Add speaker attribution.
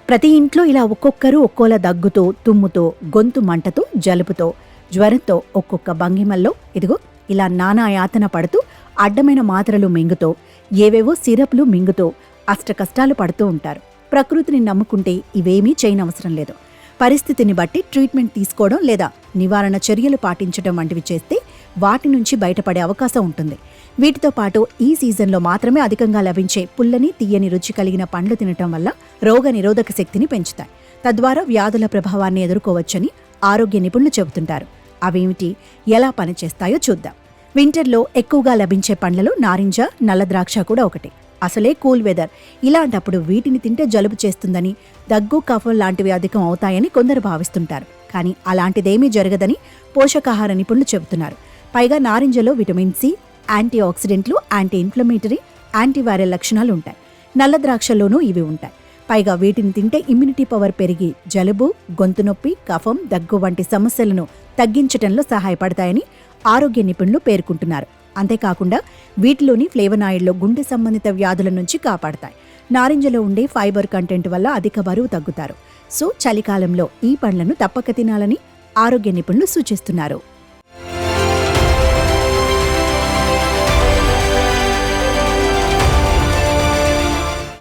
Speaker 1: ప్రతి ఇంట్లో ఇలా ఒక్కొక్కరు ఒక్కోలా దగ్గుతో, తుమ్ముతో, గొంతు మంటతో, జలుబుతో, జ్వరంతో ఒక్కొక్క భంగిమల్లో ఇదిగో ఇలా నానా యాతన పడుతూ అడ్డమైన మాత్రలు మింగుతో, ఏవేవో సిరప్లు మింగుతో అష్టకష్టాలు పడుతూ ఉంటారు. ప్రకృతిని నమ్ముకుంటే ఇవేమీ చేయనవసరం లేదు. పరిస్థితిని బట్టి ట్రీట్మెంట్ తీసుకోవడం లేదా నివారణ చర్యలు పాటించడం వంటివి చేస్తే వాటి నుంచి బయటపడే అవకాశం ఉంటుంది. వీటితో పాటు ఈ సీజన్లో మాత్రమే అధికంగా లభించే పుల్లని, తీయని రుచి కలిగిన పండ్లు తినటం వల్ల రోగ నిరోధక శక్తిని పెంచుతాయి. తద్వారా వ్యాధుల ప్రభావాన్ని ఎదుర్కోవచ్చని ఆరోగ్య నిపుణులు చెబుతుంటారు. అవేమిటి, ఎలా పనిచేస్తాయో చూద్దాం. వింటర్లో ఎక్కువగా లభించే పండ్లలో నారింజ, నల్ల ద్రాక్ష కూడా ఒకటి. అసలే కూల్ వెదర్, ఇలాంటప్పుడు వీటిని తింటే జలుబు చేస్తుందని, దగ్గు, కఫం లాంటివి అధికం అవుతాయని కొందరు భావిస్తుంటారు. కానీ అలాంటిదేమీ జరగదని పోషకాహార నిపుణులు చెబుతున్నారు. పైగా నారింజలో విటమిన్ సి, యాంటీ ఆక్సిడెంట్లు, యాంటీ ఇన్ఫ్లమేటరీ, యాంటీవైరల్ లక్షణాలు ఉంటాయి. నల్ల ద్రాక్షల్లోనూ ఇవి ఉంటాయి. పైగా వీటిని తింటే ఇమ్యూనిటీ పవర్ పెరిగి జలుబు, గొంతు నొప్పి, కఫం, దగ్గు వంటి సమస్యలను తగ్గించటంలో సహాయపడతాయని ఆరోగ్య నిపుణులు పేర్కొంటున్నారు. అంతేకాకుండా వీటిలోని ఫ్లేవనాయిడ్లు గుండె సంబంధిత వ్యాధుల నుంచి కాపాడతాయి. నారింజలో ఉండే ఫైబర్ కంటెంట్ వల్ల అధిక బరువు తగ్గుతారు. సో చలికాలంలో ఈ పండ్లను తప్పక తినాలని ఆరోగ్య నిపుణులు సూచిస్తున్నారు.